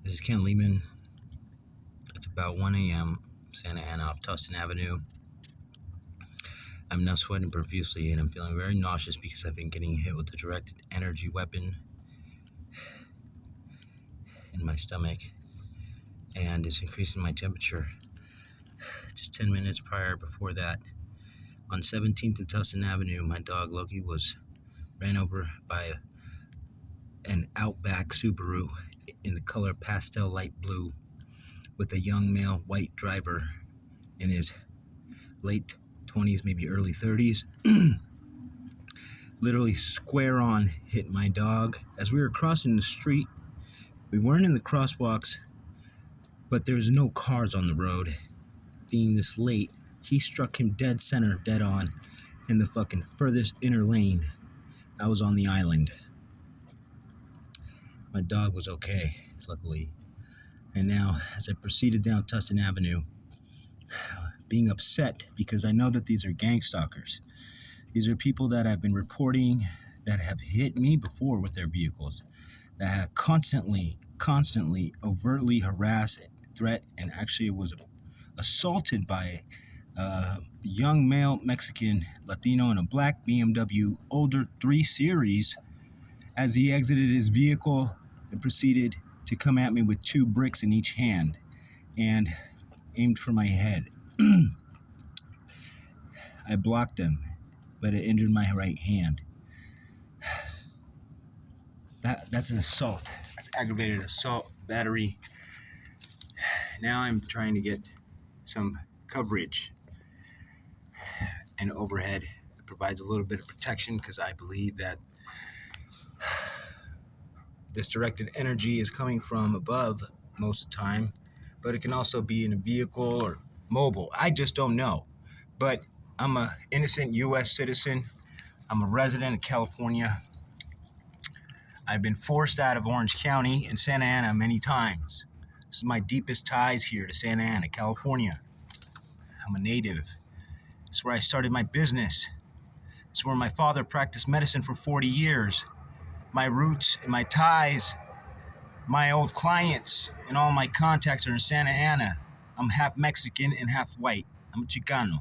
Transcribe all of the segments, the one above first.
This is Ken Lehman. It's about 1 a.m. Santa Ana off Tustin Avenue. I'm now sweating profusely and I'm feeling very nauseous because I've been getting hit with a directed energy weapon in my stomach, and it's increasing my temperature. Just 10 minutes before that, on 17th and Tustin Avenue, my dog Loki was ran over by an Outback Subaru in the color pastel light blue with a young male white driver in his late 20s, maybe early 30s. Literally square on hit my dog. As we were crossing the street, we weren't in the crosswalks, but there was no cars on the road. Being this late, he struck him dead center, dead on, in the fucking furthest inner lane. I was on the island. My dog was okay, luckily. And now, as I proceeded down Tustin Avenue, being upset because I know that these are gang stalkers. These are people that I've been reporting that have hit me before with their vehicles, that have constantly, overtly harassed, threat, and actually was assaulted by a young male Mexican Latino in a black BMW older 3 Series as he exited his vehicle and proceeded to come at me with 2 bricks in each hand and aimed for my head. I blocked him, but it injured my right hand. That's an assault. That's aggravated assault, battery. Now I'm trying to get some coverage and overhead that provides a little bit of protection, because I believe that this directed energy is coming from above most of the time, but it can also be in a vehicle or mobile. I just don't know. But I'm an innocent U.S. citizen. I'm a resident of California. I've been forced out of Orange County and Santa Ana many times. This is my deepest ties here to Santa Ana, California. I'm a native. It's where I started my business. It's where my father practiced medicine for 40 years. My roots and my ties, my old clients, and all my contacts are in Santa Ana. I'm half Mexican and half white. I'm a Chicano.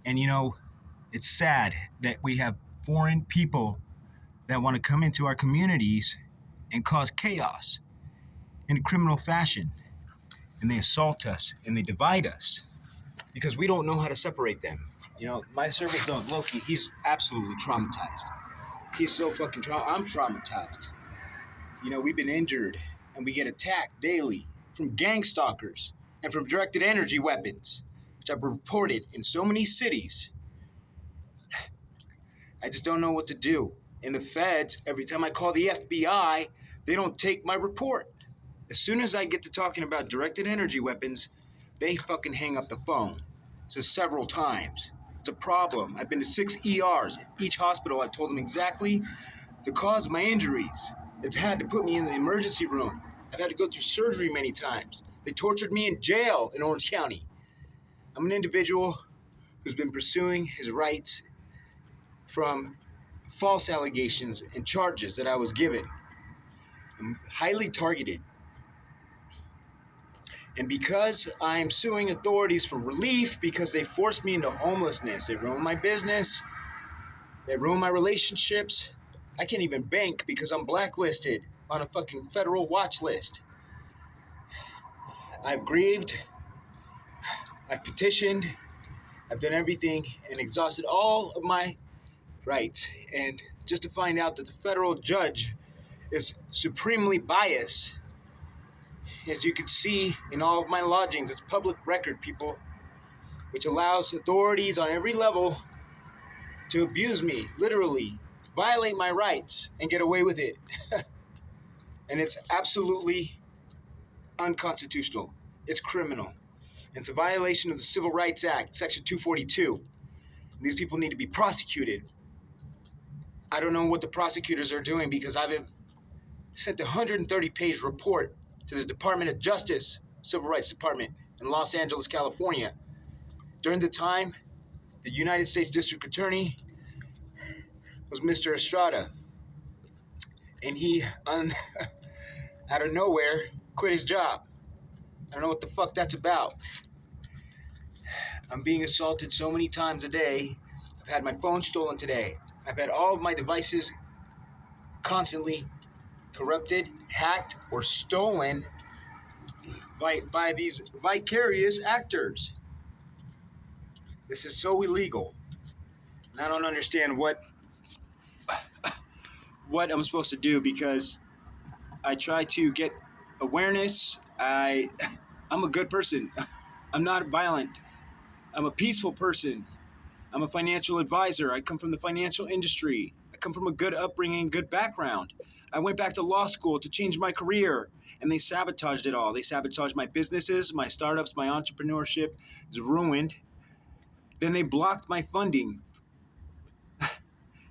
And you know, it's sad that we have foreign people that want to come into our communities and cause chaos in a criminal fashion. And they assault us and they divide us because we don't know how to separate them. You know, my service dog, Loki, he's absolutely traumatized. He's so fucking I'm traumatized. You know, we've been injured and we get attacked daily from gang stalkers and from directed energy weapons, which I've reported in so many cities. I just don't know what to do. And the feds, every time I call the FBI, they don't take my report. As soon as I get to talking about directed energy weapons, they fucking hang up the phone. So several times. It's a problem. I've been to 6 ERs. At each hospital, I've told them exactly the cause of my injuries. It's had to put me in the emergency room. I've had to go through surgery many times. They tortured me in jail in Orange County. I'm an individual who's been pursuing his rights from false allegations and charges that I was given. I'm highly targeted. And because I'm suing authorities for relief, because they forced me into homelessness, they ruined my business, they ruined my relationships. I can't even bank because I'm blacklisted on a fucking federal watch list. I've grieved, I've petitioned, I've done everything and exhausted all of my rights. And just to find out that the federal judge is supremely biased. As you can see in all of my lodgings, it's public record, people, which allows authorities on every level to abuse me, literally, violate my rights, and get away with it. And it's absolutely unconstitutional. It's criminal. It's a violation of the Civil Rights Act, Section 242. These people need to be prosecuted. I don't know what the prosecutors are doing because I've sent a 130-page report to the Department of Justice, Civil Rights Department in Los Angeles, California. During the time, the United States District Attorney was Mr. Estrada. And he, out of nowhere, quit his job. I don't know what the fuck that's about. I'm being assaulted so many times a day. I've had my phone stolen today. I've had all of my devices constantly corrupted, hacked, or stolen by these vicarious actors. This is so illegal. And I don't understand what I'm supposed to do because I try to get awareness. I'm a good person. I'm not violent. I'm a peaceful person. I'm a financial advisor. I come from the financial industry. I come from a good upbringing, good background. I went back to law school to change my career, and they sabotaged it all. They sabotaged my businesses, my startups, my entrepreneurship is ruined. Then they blocked my funding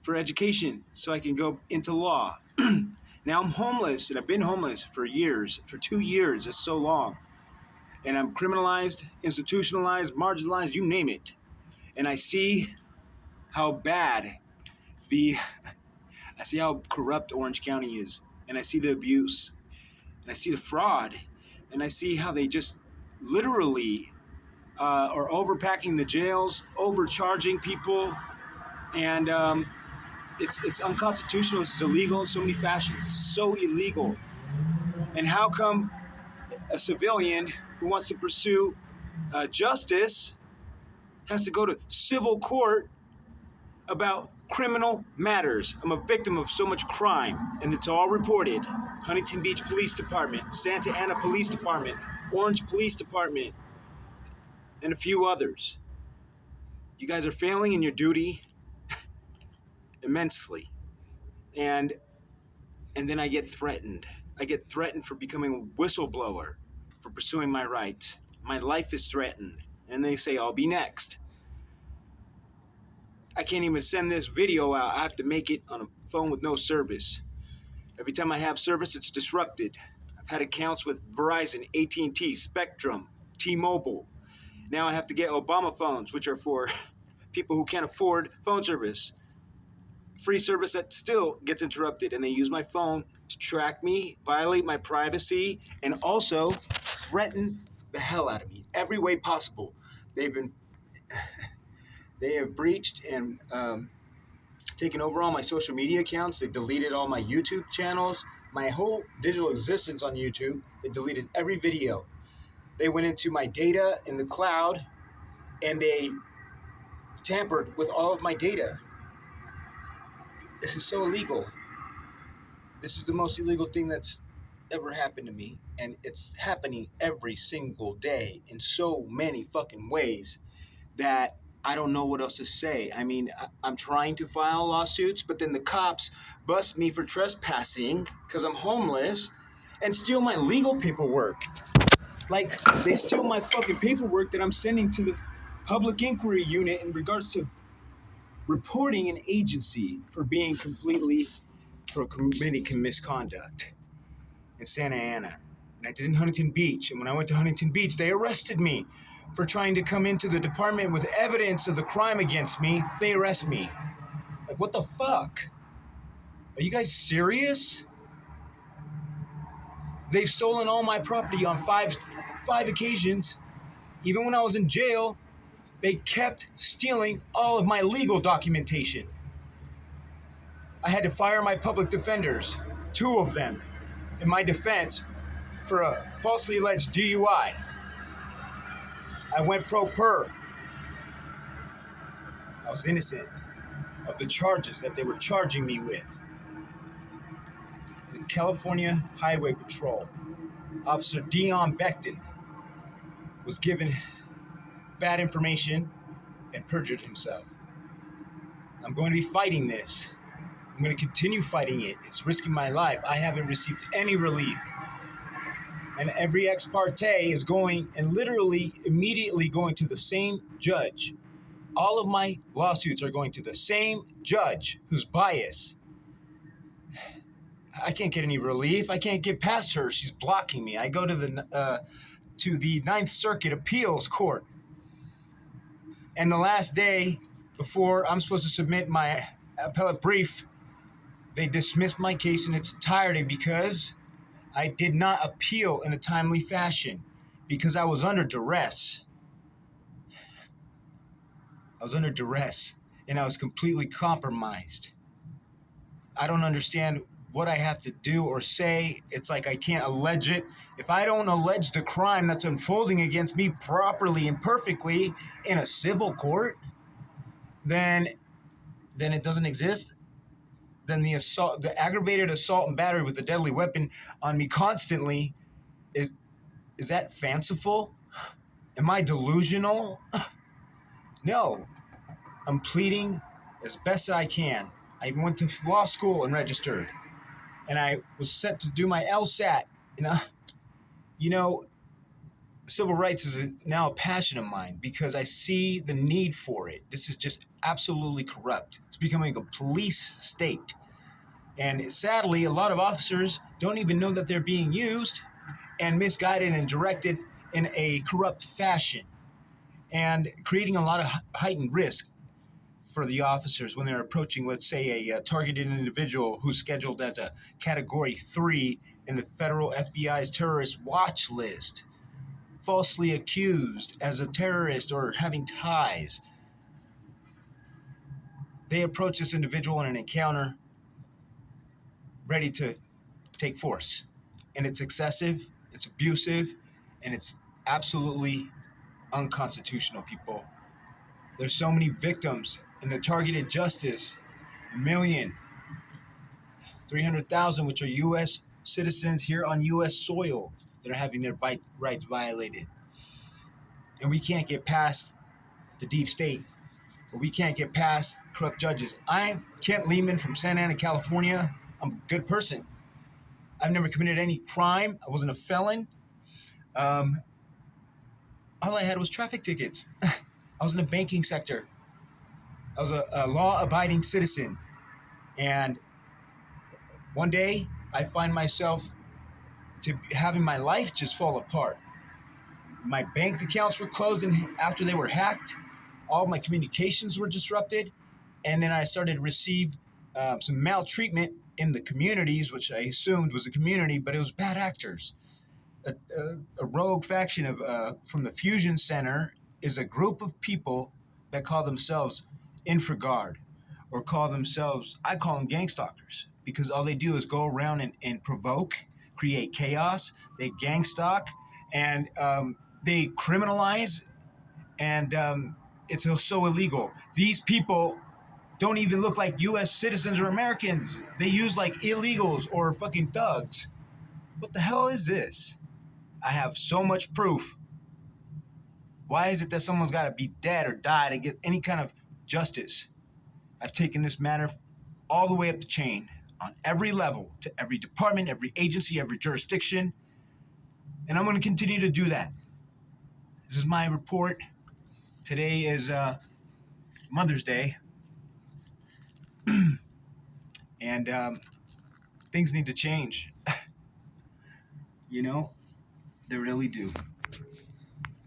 for education so I can go into law. Now I'm homeless, and I've been homeless for years, for 2 years. It's so long. And I'm criminalized, institutionalized, marginalized, you name it. And I see how bad I see how corrupt Orange County is, and I see the abuse, and I see the fraud, and I see how they just literally are overpacking the jails, overcharging people, and it's unconstitutional. It's illegal in so many fashions. It's so illegal. And how come a civilian who wants to pursue justice has to go to civil court about criminal matters? I'm a victim of so much crime, and it's all reported. Huntington Beach Police Department, Santa Ana Police Department, Orange Police Department, and a few others. You guys are failing in your duty immensely. And then I get threatened. I get threatened for becoming a whistleblower, for pursuing my rights. My life is threatened. And they say, I'll be next. I can't even send this video out. I have to make it on a phone with no service. Every time I have service, it's disrupted. I've had accounts with Verizon, AT&T, Spectrum, T-Mobile. Now I have to get Obama phones, which are for people who can't afford phone service. Free service that still gets interrupted, and they use my phone to track me, violate my privacy, and also threaten the hell out of me every way possible. They have breached and taken over all my social media accounts. They deleted all my YouTube channels, my whole digital existence on YouTube. They deleted every video. They went into my data in the cloud, and they tampered with all of my data. This is so illegal. This is the most illegal thing that's ever happened to me, and it's happening every single day in so many fucking ways that I don't know what else to say. I mean, I'm trying to file lawsuits, but then the cops bust me for trespassing because I'm homeless and steal my legal paperwork. Like, they steal my fucking paperwork that I'm sending to the public inquiry unit in regards to reporting an agency for committing misconduct in Santa Ana. And I did in Huntington Beach. And when I went to Huntington Beach, they arrested me for trying to come into the department with evidence of the crime against me. They arrest me. Like, what the fuck? Are you guys serious? They've stolen all my property on five occasions. Even when I was in jail, they kept stealing all of my legal documentation. I had to fire my public defenders, 2 of them, in my defense for a falsely alleged DUI. I went pro per. I was innocent of the charges that they were charging me with. The California Highway Patrol, Officer Dion Becton, was given bad information and perjured himself. I'm going to be fighting this. I'm going to continue fighting it. It's risking my life. I haven't received any relief. And every ex parte is going and literally immediately going to the same judge. All of my lawsuits are going to the same judge who's biased. I can't get any relief. I can't get past her. She's blocking me. I go to the Ninth Circuit Appeals Court. And the last day before I'm supposed to submit my appellate brief, they dismissed my case in its entirety because I did not appeal in a timely fashion because I was under duress. I was under duress and I was completely compromised. I don't understand what I have to do or say. It's like I can't allege it. If I don't allege the crime that's unfolding against me properly and perfectly in a civil court, then it doesn't exist. Then the aggravated assault and battery with a deadly weapon on me constantly is that fanciful? Am I delusional? No. I'm pleading as best I can. I even went to law school and registered. And I was set to do my LSAT. You know, civil rights is now a passion of mine because I see the need for it. This is just absolutely corrupt. It's becoming a police state. And sadly, a lot of officers don't even know that they're being used and misguided and directed in a corrupt fashion, and creating a lot of heightened risk for the officers when they're approaching, let's say, a targeted individual who's scheduled as a Category 3 in the federal FBI's terrorist watch list, falsely accused as a terrorist or having ties. They approach this individual in an encounter ready to take force. And it's excessive, it's abusive, and it's absolutely unconstitutional, people. There's so many victims in the targeted justice, 1,300,000, which are U.S. citizens here on U.S. soil that are having their rights violated. And we can't get past the deep state, or we can't get past corrupt judges. I'm Kent Lehman from Santa Ana, California. I'm a good person. I've never committed any crime. I wasn't a felon. All I had was traffic tickets. I was in the banking sector. I was a law-abiding citizen. And one day, I find myself having my life just fall apart. My bank accounts were closed and after they were hacked. All my communications were disrupted. And then I started to receive some maltreatment in the communities, which I assumed was the community, but it was bad actors. A rogue faction from the Fusion Center is a group of people that call themselves InfraGard, or I call them gang stalkers, because all they do is go around and provoke, create chaos, they gang stalk, and they criminalize, and it's so illegal. These people don't even look like U.S. citizens or Americans. They use like illegals or fucking thugs. What the hell is this? I have so much proof. Why is it that someone's got to be dead or die to get any kind of justice? I've taken this matter all the way up the chain, on every level, to every department, every agency, every jurisdiction, and I'm going to continue to do that. This is my report. Today is Mother's Day, and things need to change. You know, they really do.